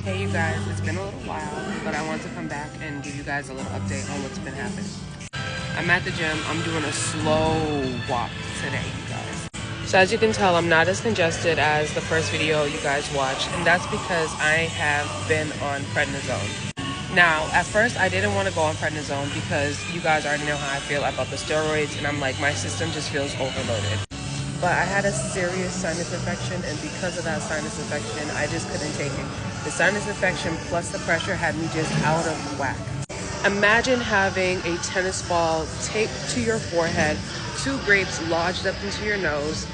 Hey you guys, it's been a little while, but I want to come back and give you guys a little update on what's been happening. I'm at the gym. I'm doing a slow walk today, you guys. So as you can tell, I'm not as congested as the first video you guys watched, and that's because I have been on prednisone. Now, at first, I didn't want to go on prednisone because you guys already know how I feel about the steroids, and I'm like, my system just feels overloaded. But I had a serious sinus infection, and because of that sinus infection, I just couldn't take it. The sinus infection plus the pressure had me just out of whack. Imagine having a tennis ball taped to your forehead, 2 grapes lodged up into your nose,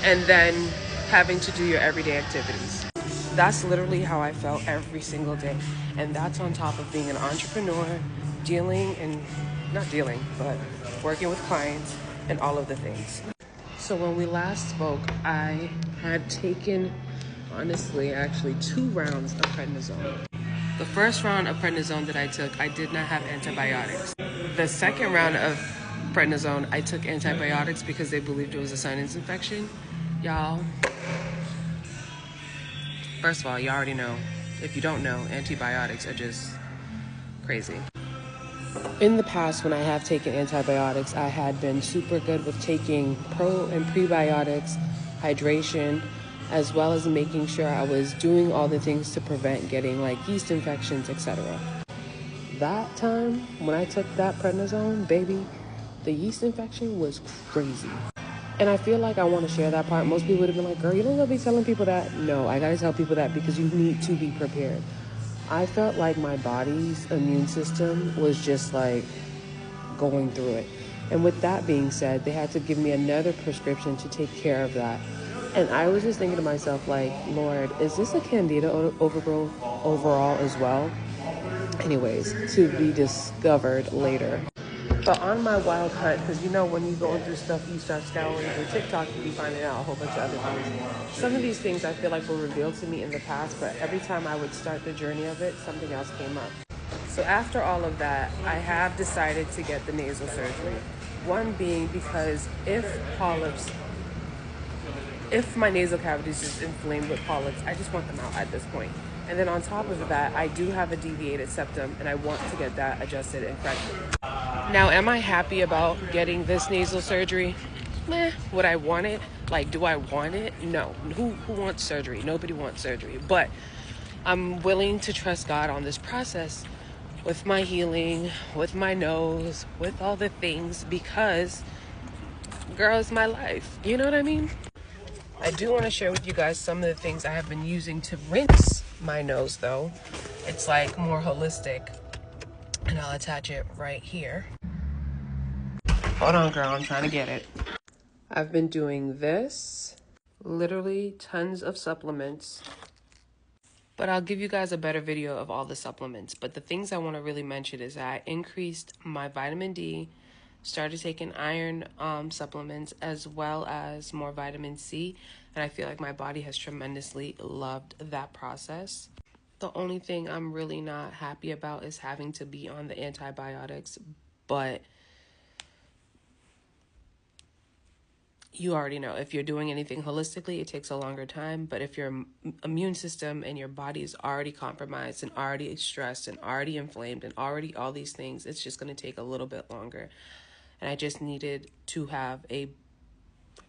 and then having to do your everyday activities. That's literally how I felt every single day. And that's on top of being an entrepreneur, but working with clients and all of the things. So when we last spoke, I had taken, actually 2 rounds of prednisone. The first round of prednisone that I took, I did not have antibiotics. The second round of prednisone, I took antibiotics because they believed it was a sinus infection. Y'all, first of all, you already know. If you don't know, antibiotics are just crazy. In the past, when I have taken antibiotics, I had been super good with taking pro and prebiotics, hydration, as well as making sure I was doing all the things to prevent getting like yeast infections, etc. That time, when I took that prednisone, baby, the yeast infection was crazy. And I feel like I want to share that part. Most people would have been like, girl, you don't gotta be telling people that. No, I gotta tell people that because you need to be prepared. I felt like my body's immune system was just like going through it. And with that being said, they had to give me another prescription to take care of that. And I was just thinking to myself, like, Lord, is this a candida overgrowth overall as well? Anyways, to be discovered later. But on my wild hunt, because you know when you're going through stuff, you start scouring through TikTok, you be finding out a whole bunch of other things. Some of these things I feel like were revealed to me in the past, but every time I would start the journey of it, something else came up. So after all of that, I have decided to get the nasal surgery. One being because if my nasal cavity is just inflamed with polyps, I just want them out at this point. And then on top of that, I do have a deviated septum, and I want to get that adjusted and corrected. Now, am I happy about getting this nasal surgery? Would I want it? Like, do I want it? No. Who wants surgery? Nobody wants surgery. But I'm willing to trust God on this process with my healing, with my nose, with all the things, because, girl, it's my life. You know what I mean? I do want to share with you guys some of the things I have been using to rinse my nose, though. It's like more holistic. And I'll attach it right here. Hold on, girl. I'm trying to get it. I've been doing this. Literally tons of supplements. But I'll give you guys a better video of all the supplements. But the things I want to really mention is that I increased my vitamin D, started taking iron supplements, as well as more vitamin C. And I feel like my body has tremendously loved that process. The only thing I'm really not happy about is having to be on the antibiotics. But you already know, if you're doing anything holistically, it takes a longer time. But if your immune system and your body is already compromised and already stressed and already inflamed and already all these things, it's just going to take a little bit longer. And I just needed to have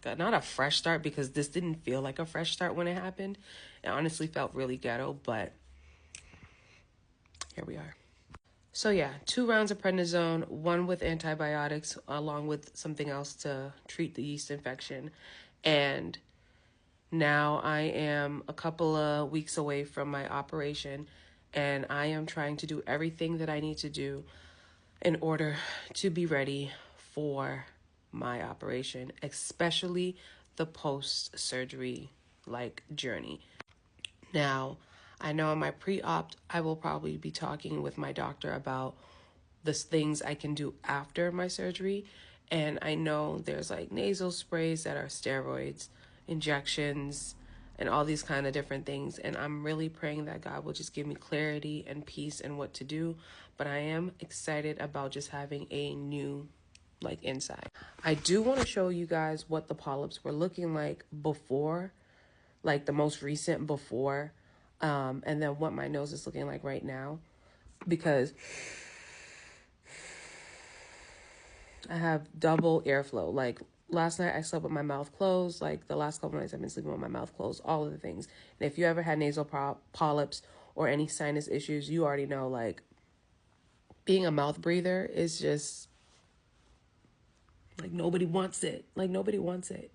not a fresh start, because this didn't feel like a fresh start when it happened. It honestly felt really ghetto, but here we are. So yeah, 2 rounds of prednisone, 1 with antibiotics, along with something else to treat the yeast infection. And now I am a couple of weeks away from my operation, and I am trying to do everything that I need to do in order to be ready for my operation, especially the post-surgery journey. Now, I know in my pre-op, I will probably be talking with my doctor about the things I can do after my surgery. And I know there's nasal sprays that are steroids, injections, and all these kind of different things. And I'm really praying that God will just give me clarity and peace and what to do. But I am excited about just having a new inside. I do want to show you guys what the polyps were looking like before, the most recent before and then what my nose is looking like right now, because I have double airflow. Like last night I slept with my mouth closed. Like the last couple nights I've been sleeping with my mouth closed, all of the things. And if you ever had nasal polyps or any sinus issues, you already know, like, being a mouth breather is just, like, nobody wants it. Like, nobody wants it.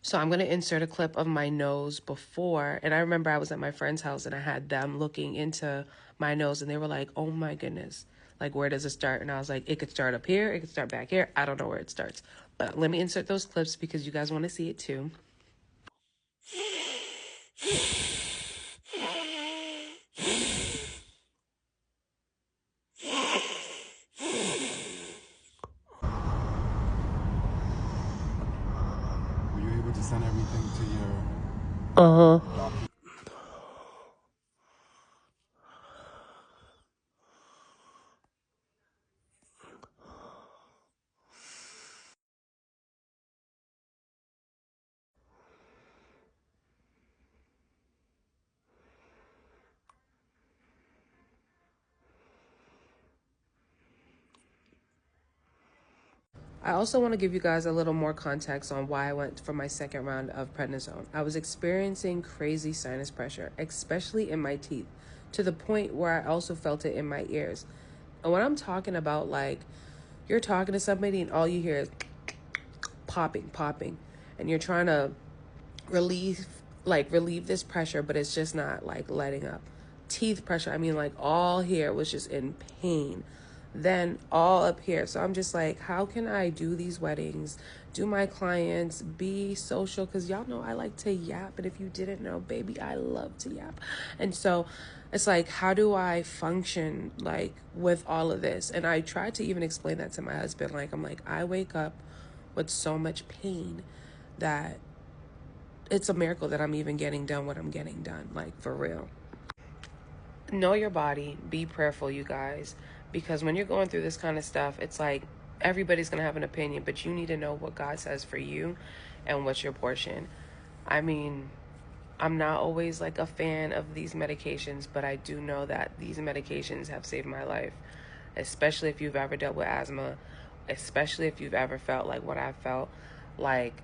So I'm going to insert a clip of my nose before. And I remember I was at my friend's house and I had them looking into my nose and they were like, oh my goodness, like, where does it start? And I was like, it could start up here. It could start back here. I don't know where it starts. But let me insert those clips because you guys want to see it too. Were you able to send everything to your... I also want to give you guys a little more context on why I went for my second round of prednisone. I was experiencing crazy sinus pressure, especially in my teeth, to the point where I also felt it in my ears. And when I'm talking about, like, you're talking to somebody and all you hear is popping, and you're trying to relieve this pressure, but it's just not, like, letting up. Teeth pressure, I mean, like, all here was just in pain, then all up here. So I'm just like, how can I do these weddings, do my clients, be social? Because y'all know I like to yap, and if you didn't know, baby, I love to yap. And so it's like, how do I function, like, with all of this? And I tried to even explain that to my husband. Like, I'm like, I wake up with so much pain that it's a miracle that I'm even getting done what I'm getting done, like, for real. Know your body, be prayerful, you guys, because when you're going through this kind of stuff, it's like everybody's gonna have an opinion, but you need to know what God says for you and what's your portion. I mean, I'm not always, like, a fan of these medications, but I do know that these medications have saved my life, especially if you've ever dealt with asthma, especially if you've ever felt like what I felt. Like,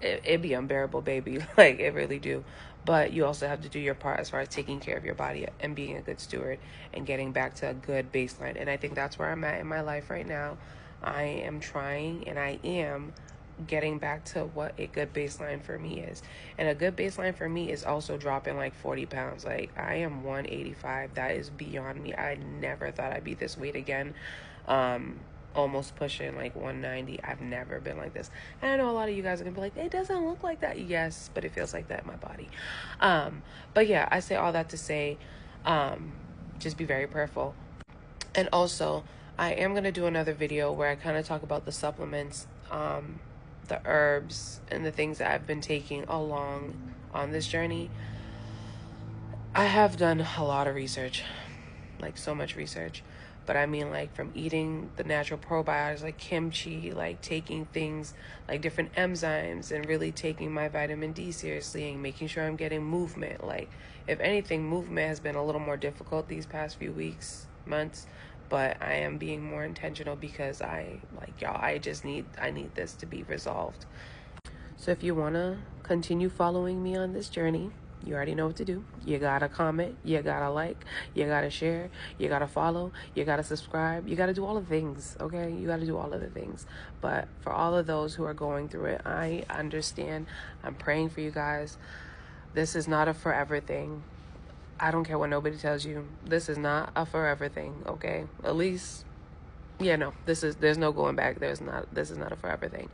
it'd be unbearable, baby. Like, it really do. But you also have to do your part as far as taking care of your body and being a good steward and getting back to a good baseline. And I think that's where I'm at in my life right now. I am trying, and I am getting back to what a good baseline for me is. And a good baseline for me is also dropping like 40 pounds. Like, I am 185. That is beyond me. I never thought I'd be this weight again. Almost pushing like 190. I've never been like this. And I know a lot of you guys are gonna be like, it doesn't look like that. Yes, but it feels like that in my body. But yeah, I say all that to say, just be very prayerful. And also, I am gonna do another video where I kind of talk about the supplements, the herbs, and the things that I've been taking along on this journey. I have done a lot of research, like so much research. But I mean, like, from eating the natural probiotics like kimchi, like taking things like different enzymes, and really taking my vitamin D seriously and making sure I'm getting movement. Like, if anything, movement has been a little more difficult these past few weeks, months, but I am being more intentional because I need this to be resolved. So if you want to continue following me on this journey, you already know what to do. You gotta comment, you gotta like, you gotta share, you gotta follow, you gotta subscribe, you gotta do all the things, okay? You gotta do all of the things. But for all of those who are going through it, I understand. I'm praying for you guys. This is not a forever thing. I don't care what nobody tells you. This is not a forever thing, okay? At least, there's no going back. This is not a forever thing.